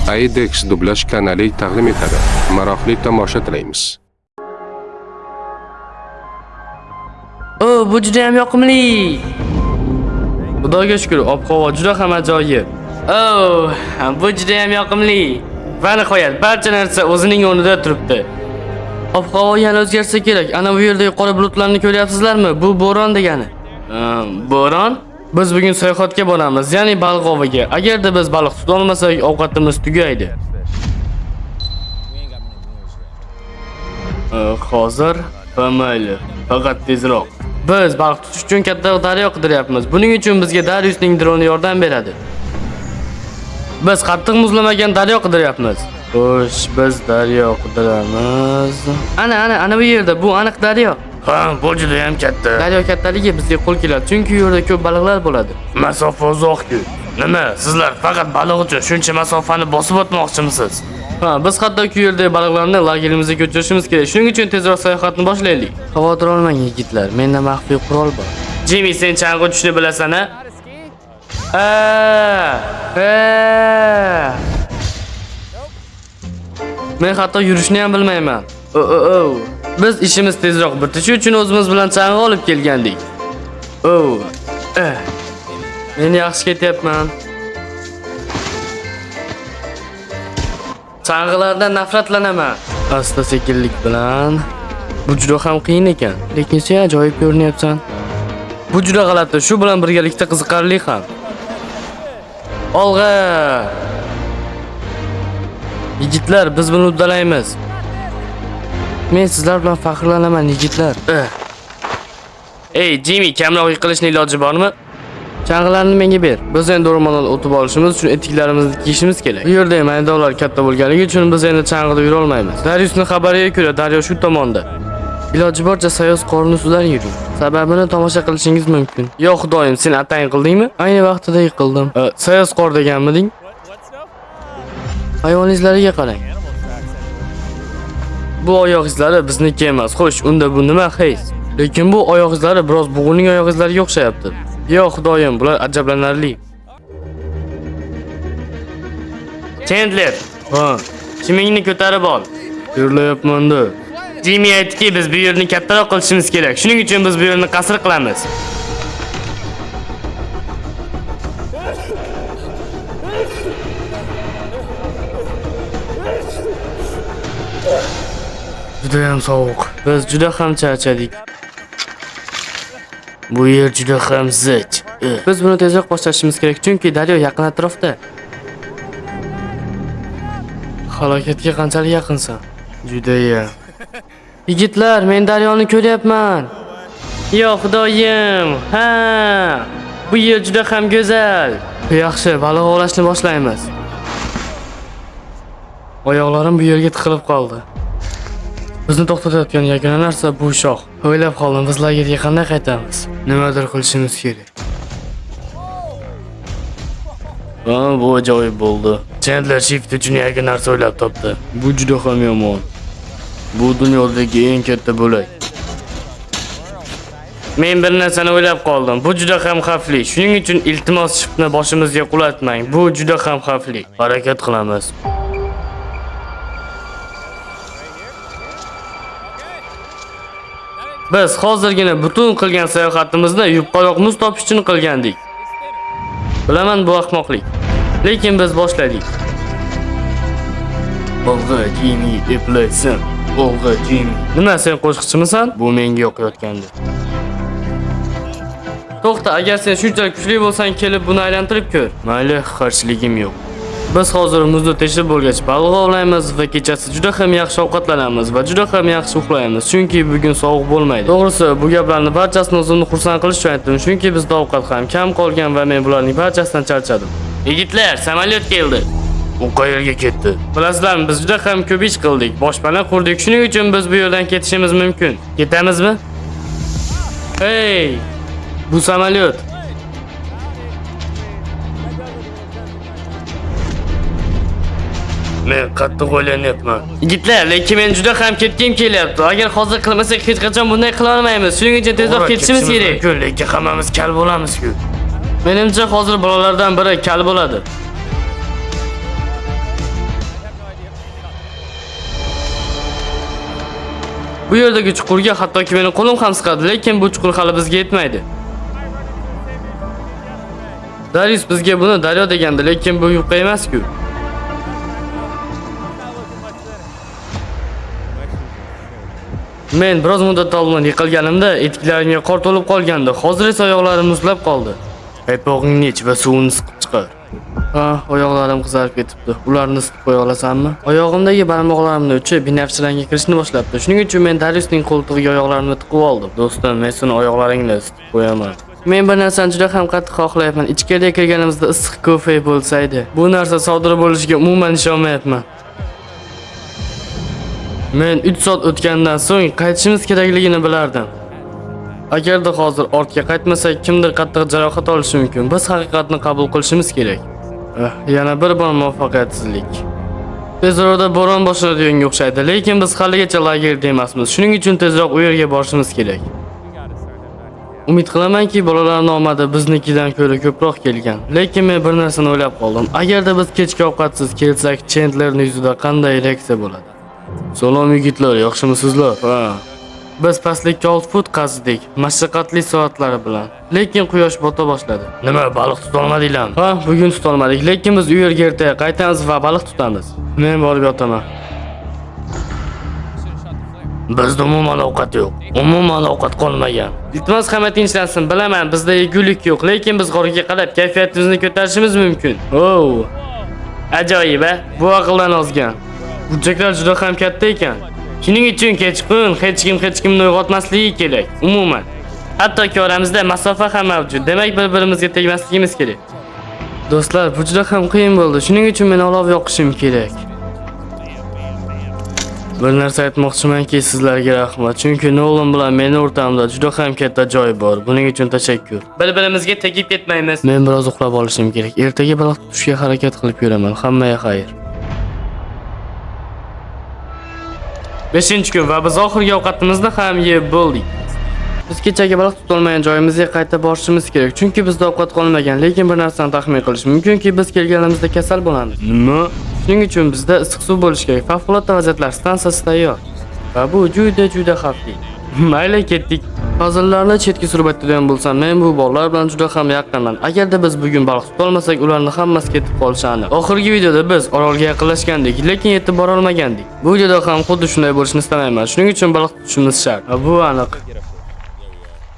Aidex dublash kanali taqdim etadi. Maroqli tomosha tilaymiz. Bu juda ham yoqimli. Xudoga shukr, ob-havo juda ham ajoyib. Bu juda ham yoqimli. Va nihoyat barcha narsa o'zining o'rnida turibdi. Ob-havo yana o'zgarsa kerak. Ana bu yerdagi qora bulutlarni ko'ryapsizlarmi? Bu bo'ron degani. Bo'ron? Biz bugun sayohatga boramiz, ya'ni baliq oviga. Agarda biz baliq tuta olmasak, ovqatimiz tugaydi. Hozir mayli, faqat tezroq. Biz baliq tutish uchun katta daryo qidiryapmiz. Buning uchun bizga Dariusning droni yordam beradi. Biz qattiq muzlamagan daryo qidiryapmiz. Xo'sh, biz daryo qidiramiz. Ana bu yerda, bu aniq daryo. Bu juda ham katta. Daryo kattaligi bizga qo'l keladi, chunki u yerda ko'p baliqlar bo'ladi. Masofa uzoq-ku. Nima? Sizlar faqat baliq uchun shuncha masofani bosib o'tmoqchimisiz? Biz hattoki u yerdagi baliqlarni lagerimizga ko'chirishimiz kerak. Shuning uchun tezroq sayohatni boshlaylik. Xavotir olmang yigitlar, menda maxfiy qurol bor. Jimmy, sen chang'i tushni bilasan-a? Men hatto yurishni ham bilmayman. Biz ishimiz tezroq bitishi uchun o'zimiz bilan chang'i olib kelgandik. Men yaxshi ketyapman. Chang'ilardan nafratlanaman. Asta-sekinlik bilan. Bu juda ham qiyin ekan, lekin sen ajoyib ko'rinyapsan. Bu juda g'alati, shu bilan birgalikda qiziqarli ham. Olg'a! Yigitlar, biz buni uddalaymiz. Men sizlar bilan faxrlanaman, yigitlar. Ey, Jimmy, kamroq yiqilishning iloji bormi? Chang'ilarni menga ber. Biz endi o'rmondan o'tib olishimiz uchun etiklarimizni kiyishimiz kerak. Bu yerda maydonlar katta bo'lganligi uchun biz endi chang'ida yura olmaymiz. Dariusning xabariga ko'ra, daryo shu tomonda. Iloji boricha sayoz qorni ustidan yuring. Sababini tomosha qilishingiz mumkin. Yo xudoyim, sen atayin qildingmi? Ayni vaqtida yiqildim. Sayoz qor deganmiding? Hayvonizlariga qarang. Bu oyoq izlari bizniki emas. Xo'sh, unda bu nima his? Lekin bu oyoq izlari biroz bug'uning oyoq izlariga o'xshayapti. Yo xudoyim, bular ajablanarli. Chandler, chimingni ko'tarib ol. Yurlayapman-da. Jimmy aytdiki, biz bu yerni kattaroq qilishimiz kerak. Shuning uchun biz bu yerni qasr qilamiz. Juda ham sovuq. Biz juda ham charchadik. Bu yer juda ham zich. Biz buni tezroq boshlashimiz kerak, chunki daryo yaqin atrofda. Halokatga qanchalik yaqinsan? Juda ham. Yigitlar, men daryoni ko'ryapman. Yo xudoyim. Bu yer juda ham go'zal. Yaxshi, baliq ovlashni boshlaymiz. Oyoqlarim bu yerga tiqilib qoldi. Bizni to'xtatayotgan yagona narsa bu shox. O'ylab qoldim, biz lagerga qanday qaytamiz? Nimadir qilishimiz kerak. Bu ajoyib bo'ldi. Chandler shift uchun yangi narsa o'ylab topdi. Bu juda ham yomon. Bu dunyodagi eng katta bo'lak. Men bir narsani o'ylab qoldim. Bu juda ham xavfli. Shuning uchun iltimos shiftni boshimizga qulatmang. Bu juda ham xavfli. Harakat qilamiz. Biz hozirgina butun qilgan sayohatimizni yupqaroq muz topish uchun qilgandik. Bilaman, bu ahmoqlik. Lekin biz boshladik. Olg'a Jimmy, eplaysan. Olg'a Jimmy. Nima, sen qo'shiqchimisan? Bu menga yoqayotgandi. To'xta, agar sen shunchalik kuchli bo'lsang, kelib buni aylantirib ko'r. Mayli, qarshiligim yo'q. Biz hozir muzni teshib bo'lgach baliq ovlaymiz va kechasi juda ham yaxshi ovqatlanamiz va juda ham yaxshi uxlaymiz, chunki bugun sovuq bo'lmaydi. To'g'risi, bu gaplarni barchasini o'zimni xursand qilish uchun aytdim, chunki bizda ovqat ham kam qolgan va men bularning barchasidan charchadim. Yigitlar, samolyot keldi. U qayerga ketdi? Bilasizlarmi, biz juda ham ko'p ish qildik, boshpana qurdik, shuning uchun biz bu yerdan ketishimiz mumkin. Ketamizmi? Hey! Bu samolyot. Men qattiq o'ylanyapman. Yigitlar, lekin men juda ham ketgim kelyapti. Agar hozir qilmasak hech qachon bunday qila olmaymiz. Shuning uchun tezroq ketishimiz kerak. Lekin hammamiz kal bo'lamiz-ku. Menimcha hozir bolalardan biri kal bo'ladi. Bu yerdagi chuqurga hattoki meni qo'lim ham siqadi, lekin bu chuqur hali bizga yetmaydi. Darius bizga buni daryo degandi, lekin bu yupqa emas-ku. Men biroz muddat oldin yiqilganimda etiklarimga qor to'lib qolgandi. Hozir esa oyoqlarim muzlab qoldi. Paypog'ingni ich va suvni siqib chiqar. Ha, oyoqlarim qizarib ketibdi. Ularni isitib qo'ya olasanmi? Oyog'imdagi barmoqlarimning uchi binafsha rangga kirishni boshlabdi. Shuning uchun men Dariusning qo'ltig'iga oyoqlarimni tiqib oldim. Do'stim, men seni oyoqlaringni isitib qo'yaman. Men bir narsani juda ham qattiq xohlayapman. Ichkariga kirganimizda issiq kofe bo'lsa edi. Bu narsa sodir bo'lishiga umuman ishonmayapman. Men 3 soat o'tgandan so'ng qaytishimiz kerakligini bilardim. Agarda hozir ortga qaytmasak, kimdir qattiq jarohat olishi mumkin. Biz haqiqatni qabul qilishimiz kerak. Yana bir bor muvaffaqiyatsizlik. Tez orada bo'ron boshladiganga o'xshaydi, lekin biz haligacha lagerda emasmiz. Shuning uchun tezroq u yerga borishimiz kerak. Umid qilamanki, bolalarning omadi biznikidan ko'ra ko'proq kelgan. Lekin men bir narsani o'ylab qoldim. Agarda biz kechki ovqatsiz kelsak, Chandlerning yuzida qanday reaksiya bo'ladi? Salom yigitlar, yaxshimisizlar? Ha. Biz pastlikka 6 fut qazdik, mashaqqatli soatlari bilan. Lekin quyosh bota boshladi. Nima, baliq tuta olmadinglarmi? Ha, bugun tuta olmadik, lekin biz u yerga ertaga qaytamiz va baliq tutamiz. Men borib yotaman. Bizda umuman ovqat yo'q. Umuman ovqat qolmagan. Iltimos, hamma tinchlansin. Bilaman, bizda yegulik yo'q, lekin biz g'orga qarab kayfiyatimizni ko'tarishimiz mumkin. Oh! Ajoyib, a? Bu aqldan ozgan. Burchaklar juda ham katta ekan. Shuning uchun kechqurun hech kimni uyg'otmasligi kerak. Umuman. Hattoki oramizda masofa ham mavjud. Demak, bir-birimizga tegmasligimiz kerak. Do'stlar, bu juda ham qiyin bo'ldi. Shuning uchun men olov yoqishim kerak. Bir narsa aytmoqchimanki, sizlarga rahmat. Chunki Nolan bilan meni o'rtamda juda ham katta joy bor. Buning uchun tashakkur. Bir-birimizga tegib ketmaymiz. Men biroz uxlab olishim kerak. Ertaga baliq tutishga harakat qilib ko'raman. Hammaga xayr. 5-kun va biz oxirgi ovqatimizni ham yeb bo'ldik. Biz kechagi baliq tutolmagan joyimizga qayta borishimiz kerak, chunki bizda ovqat qolmagan, lekin bir narsani taxmin qilish mumkinki, biz kelganimizda kasal bo'lamiz. Nima? Shuning uchun bizda issiq suv bo'lishi kerak. Favqulodda vaziyatlar stansiyasi tayyor. Va bu juda xavfli. Mayli, ketdik. Hozirlarni chetga surib aytadigan bo'lsam, men bu bolalar bilan juda ham yaqinman. Agarda biz bugun baliq tutolmasak, ularning hammasi ketib qolishi aniq. Oxirgi videoda biz orolga yaqinlashgandik, lekin yetib bora olmagandik. Bu videoda ham xuddi shunday bo'lishini istamayman. Shuning uchun baliq tutishimiz shart. Bu aniq.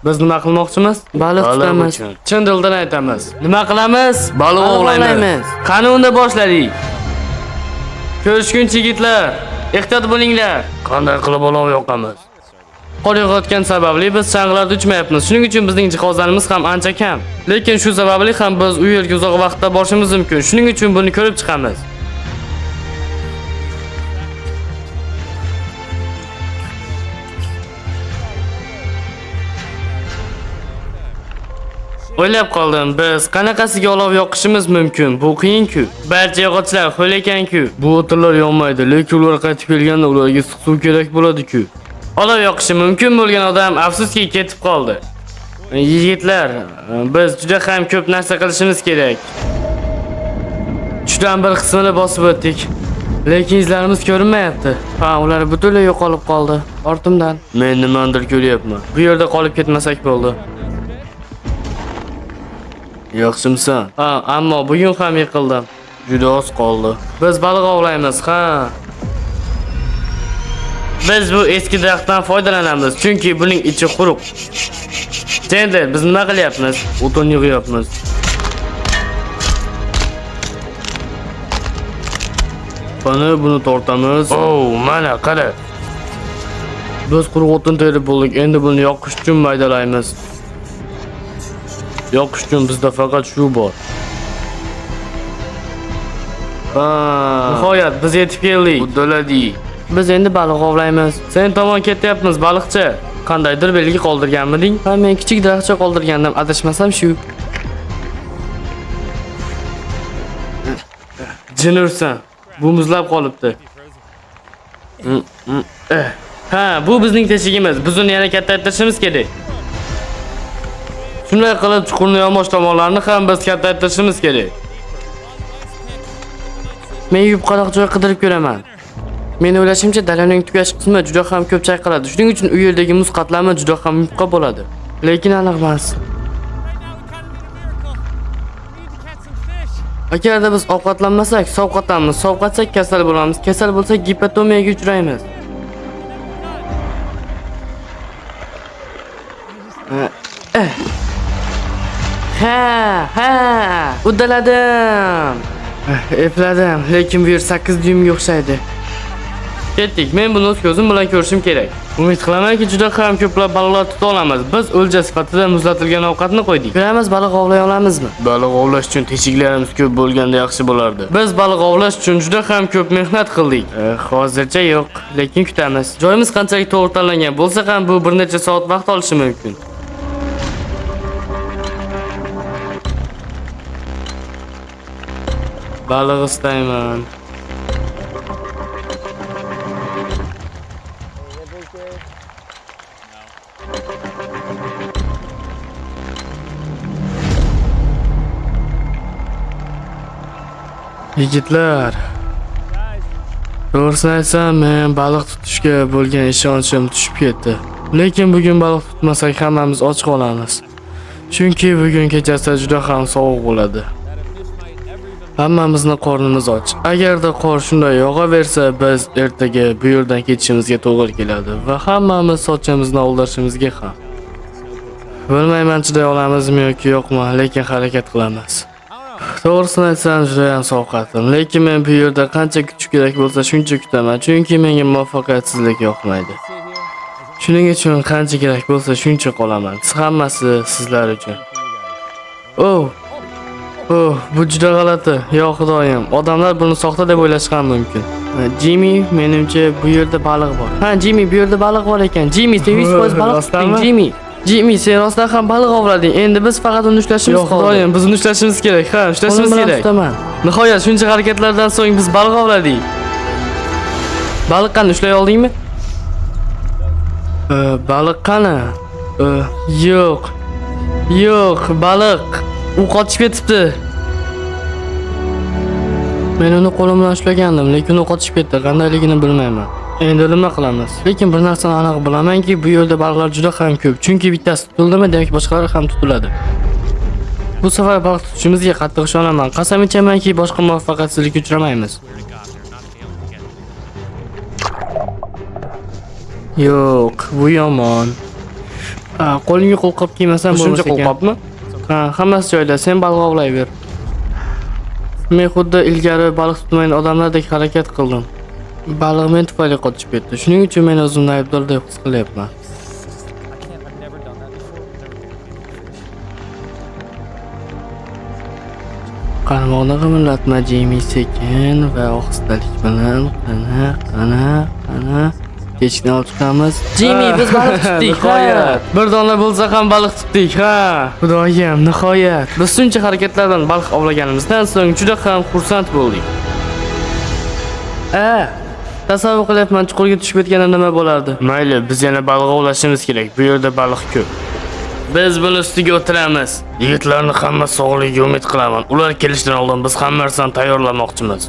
Biz nima qilmoqchimiz? Baliq tutamiz. Chin dildan aytamiz. Nima qilamiz? Baliq ovlaymiz. Qani unda boshladik. Ko'rishguncha yigitlar, ehtiyot bo'linglar. Qanday qilib olov yoqamiz? Qor yog'ayotgan sababli biz chang'larda uchmayapmiz. Shuning uchun bizning jihozlarimiz ham ancha kam. Lekin shu sababli ham biz u yerga uzoq vaqtda borishimiz mumkin. Shuning uchun buni ko'rib chiqamiz. O'ylab qoldim, biz qanaqasiga olov yoqishimiz mumkin? Bu qiyin-ku. Barcha yog'ochlar ho'l ekan-ku. Bu o'tirlar yonmaydi, lekin ular qaytib kelganda ularga issiq suv kerak bo'ladi-ku. Olov yoqishi mumkin bo'lgan odam afsuski ketib qoldi. Yigitlar, biz juda ham ko'p narsa qilishimiz kerak. Shundan bir qismini bosib o'tdik. Lekin izlarimiz ko'rinmayapti. Ha, ular butunlay yo'qolib qoldi. Ortimdan. Men nimadir ko'ryapman. Bu yerda qolib ketmasak bo'ldi. Yaxshimisan? Ha, ammo bugun ham yiqildim. Juda oz qoldi. Biz baliq ovlaymiz, ha. Biz bu eski daraxtdan foydalanamiz, chunki buning ichi quruq. Chandler, biz nima qilyapmiz? O'tin yig'yapmiz. Qani buni tortamiz. Oh, mana qara. Biz quruq o'tin terib bo'ldik. Endi buni yoqish uchun maydalaymiz. Yoqish uchun bizda faqat shu bor. Ha, nihoyat biz yetib keldik. Uddaladik. Biz endi baliq ovlaymiz. Sen tomon ketyapmiz, baliqchi. Qandaydir belgi qoldirganmiding? Ha, men kichik daraxtcha qoldirgandim, adashmasam shu. Jin ursan. Bu muzlab qolibdi. Ha, bu bizning teshigimiz. Biz uni yana kattaytirishimiz kerak. Shunday qilib chuqurni yomoch tomonlarini ham biz kattaytirishimiz kerak. Men yupqaroq joy qidirib ko'raman. Men o'ylashimcha daryoning tugash qismi juda ham ko'p chayqaladi. Shuning uchun u yerdagi muz qatlami juda ham yupqa bo'ladi. Lekin aniq emas. Agarda biz ovqatlanmasak, sovqotamiz. Sovqotsak kasal bo'lamiz. Kasal bo'lsak gipotomiyaga uchraymiz. Ha, uddaladim. Epladim, lekin bu yer 8 dyumga o'xshaydi. Ketdik. Men buni o'z ko'zim bilan ko'rishim kerak. Umid qilamanki, juda ham ko'plab baliqlar tuta olamiz. Biz o'lja sifatida muzlatilgan ovqatni qo'ydik. Ko'ramiz, baliq ovlay olamizmi? Baliq ovlash uchun teshiklarimiz ko'p bo'lganda yaxshi bo'lardi. Biz baliq ovlash uchun juda ham ko'p mehnat qildik. Hozircha yo'q, lekin kutamiz. Joyimiz qanchalik to'g'ri tanlangan bo'lsa ham, bu bir necha soat vaqt olishi mumkin. Baliq istayman. Yigitlar, to'g'risini aytsam, men baliq tutishga bo'lgan ishonchim tushib ketdi. Lekin bugun baliq tutmasak hammamiz och qolamiz. Chunki bugun kechasi juda ham sovuq bo'ladi. Hammamizning qornimiz och. Agarda qor shunday yog'aversa, biz ertaga bu yerdan ketishimizga to'g'ri keladi va hammamiz sochimizni oldirishimizga ham. Bilmayman chiday olamizmi yoki yo'qmi, lekin harakat qilamiz. To'g'risini aytsam, juda ham sovqatdim, lekin men bu yerda qancha kutish kerak bo'lsa shuncha kutaman, chunki menga muvaffaqiyatsizlik yoqmaydi. Shuning uchun qancha kerak bo'lsa shuncha qolaman. Hammasi sizlar uchun. Bu juda g'alati. Yo xudoyim, odamlar buni soxta deb o'ylashi ham mumkin. Jimmy, menimcha bu yerda baliq bor. Ha, Jimmy, bu yerda baliq bor ekan. Jimmy, sen 100% baliq tutding, Jimmy. Jimmy, sen rostdan ham baliq ovlading. Endi biz faqat uni ushlashimiz qoldi. Yo'q, xudoyim, biz uni ushlashimiz kerak. Ha, ushlashimiz kerak. Nihoyat shuncha harakatlardan so'ng biz baliq ovladik. Baliq qani, ushlay oldingmi? Baliq qani? Yo'q, baliq. U qochib ketibdi. Men uni qo'lim bilan ushlagandim, lekin u qochib ketdi. Qandayligini bilmayman. Endi nima qilamiz? Lekin bir narsani aniq bilamanki, bu yerda baliqlar juda ham ko'p. Chunki bittasi tutildimi, demak boshqalari ham tutiladi. Bu safar baliq tutishimizga qattiq ishonaman. Qasam ichamanki, boshqa muvaffaqiyatsizlikka uchramaymiz. Yo'q, bu yomon. Qo'lingga qo'lqop kiymasam bo'lmasa ekan. Shuncha qo'lqopmi? Ha, hammasi joyida. Sen baliq ovlayver. Men xuddi ilgari baliq tutmaydigan odamlardek harakat qildim. Baliq men tufayli qochib ketdi. Shuning uchun men o'zimni aybdor deb his qilyapman. Qarmoqni qimirlatma, Jimmy, sekin va ohistalik bilan. Qana. Kechikni olib chiqamiz. Jimmy, biz baliq tutdik. Nihoyat. Bir dona bo'lsa ham baliq tutdik, ha. Xudoyim, nihoyat. Biz shuncha harakatlardan baliq ovlaganimizdan so'ng juda ham xursand bo'ldik. Tasavvur qilyapman, chuqurga tushib ketganda nima bo'lardi. Mayli, biz yana baliq ovlashimiz kerak. Bu yerda baliq ko'p. Biz buni ustiga o'tiramiz. Yigitlarning hammasi sog'ligiga umid qilaman. Ular kelishdan oldin biz hamma narsani tayyorlamoqchimiz.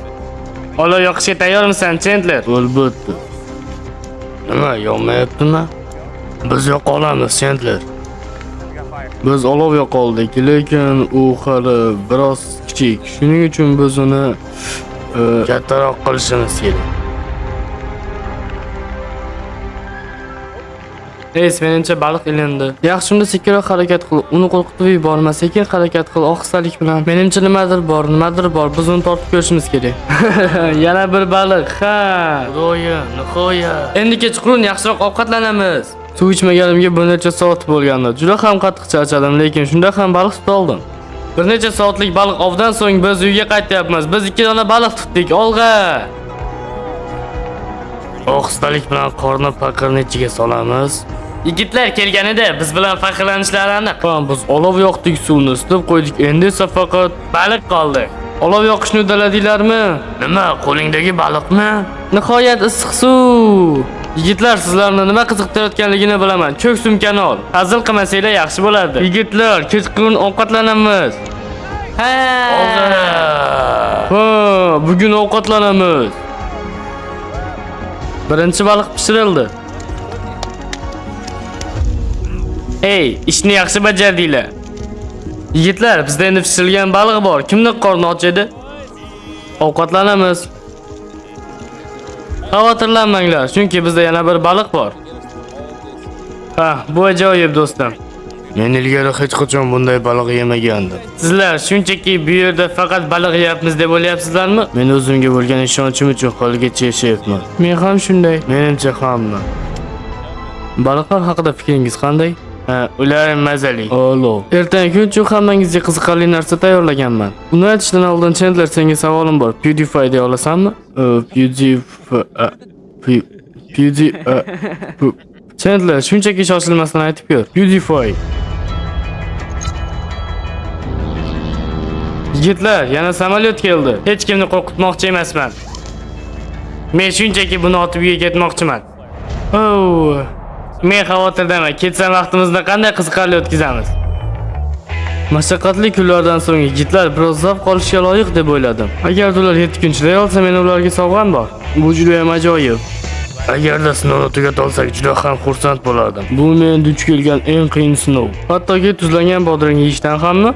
Olov yoqishga tayyormisan, Chandler? Albatta. Nima, yonmayaptimi? Biz yoqa olamiz, Chandler. Biz olov yoqa oldik, lekin u hali biroz kichik. Shuning uchun biz uni kattaroq qilishimiz kerak. Menimcha baliq ilindi. Yaxshi, unda sekinroq harakat qil. Uni qo'rqitib yuborma, sekin harakat qil, ohistalik bilan. Menimcha nimadir bor. Biz uni tortib ko'rishimiz kerak. Yana bir baliq. Ha, xudoyim, nihoyat. Endi kechqurun yaxshiroq ovqatlanamiz. Suv ichmaganimga bir necha soat bo'lgandi. Juda ham qattiq charchadim, lekin shunda ham baliq tuta oldim. Bir necha soatlik baliq ovdan so'ng biz uyga qaytyapmiz. Biz 2 dona baliq tutdik. Olg'a! Ohistalik bilan qorni paqirni ichiga solamiz. Yigitlar kelganida biz bilan faxrlanishlari aniq. Biz olov yoqdik, suvni isitib qo'ydik. Endi esa faqat baliq qoldi. Olov yoqishni uddaladinglarmi? Nima, qo'lingdagi baliqmi? Nihoyat issiq suv. Yigitlar, sizlarni nima qiziqtirayotganligini bilaman. Ko'k sumkani ol. Hazil qilmasanglar yaxshi bo'lardi. Yigitlar, kechqurun ovqatlanamiz. Bugun ovqatlanamiz. Birinchi baliq pishirildi. Ey, ishni yaxshi bajardinglar. Yigitlar, bizda endi pishirilgan baliq bor. Kimning qorni och edi? Ovqatlanamiz. Xavotirlanmanglar, chunki bizda yana bir baliq bor. Ha, bu ajoyib do'stim. Men ilgari hech qachon bunday baliq yemagandim. Sizlar shunchaki bu yerda faqat baliq yeyapmiz deb o'ylayapsizlarmi? Men o'zimga bo'lgan ishonchim uchun haligacha yashayapman. Men ham shunday. Menimcha hamma. Baliqlar haqida fikringiz qanday? Ular mazali. Olo. Ertangi kun uchun hammangizga qiziqarli narsa tayyorlaganman. Uni aytishdan oldin Chandler, senga savolim bor. PewDiePie deya olasanmi? Chandler, shunchaki shoshilmasdan aytib ko'r. PewDiePie. Yigitlar, yana samolyot keldi. Hech kimni qo'rqitmoqchi emasman. Men shunchaki buni otib uyga ketmoqchiman. Oh. Men xavotirdaman. Ketsam vaqtimizni qanday qiziqarli o'tkazamiz. Mashaqqatli kunlardan so'ng yigitlar biroz zavq olishga loyiq deb o'yladim. Agar ular 7 kun chiday olsa, men ularga sovg'am bor. Bu juda ham ajoyib. Agarda sinovni tugat olsak, juda ham xursand bo'lardim. Bu men duch kelgan eng qiyin sinov. Hattoki tuzlangan bodring yeyishdan hammi?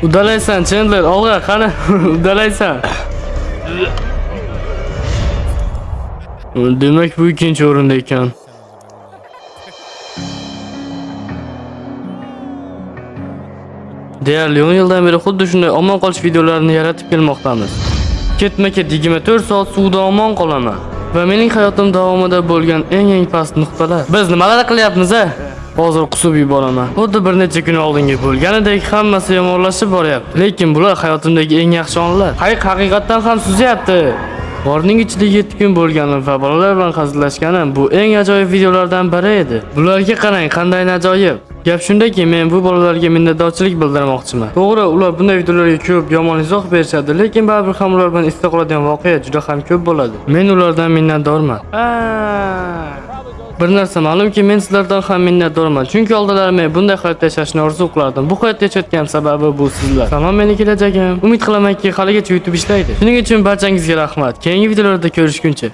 Udalaysan Chandler, olg'a, qani, udalaysan. Demak, bu ikkinchi o'rinda ekan. Deyarli 10 yildan beri xuddi shunday omon qolish videolarini yaratib kelmoqdamiz. Ketma-ket 24 soat suvda omon qolaman. Va mening hayotim davomida bo'lgan eng past nuqtalar. Biz nimalar qilyapmiz, a? Hozir qusib yuboraman. Xuddi bir necha kun oldingi bo'lganidek hammasi yomonlashib boryapti. Lekin bular hayotimdagi eng yaxshi onlar. Haqiqatdan ham suzyapti. Qorning ichida 7 kun bo'lganim va bolalar bilan hazillashganim bu eng ajoyib videolardan biri edi. Bularga qarang, qanday ajoyib. Gap shundaki, men bu bolalarga minnatdorchilik bildirmoqchiman. To'g'ri, ular bunday videolarga ko'p yomon izoh berishadi, lekin baribir ham ular bilan esda qoladigan voqea juda ham ko'p bo'ladi. Men ulardan minnatdorman. Bir narsa ma'lumki, men sizlardan ham minnatdorman, chunki oldinlari men bunday hayot yashashni orzu qilardim. Bu hayotda yashayotgan sababi bu sizlar. Salom, meni kelajagim. Umid qilamanki, haligacha YouTube ishlaydi. Shuning uchun barchangizga rahmat. Keyingi videolarda ko'rishguncha.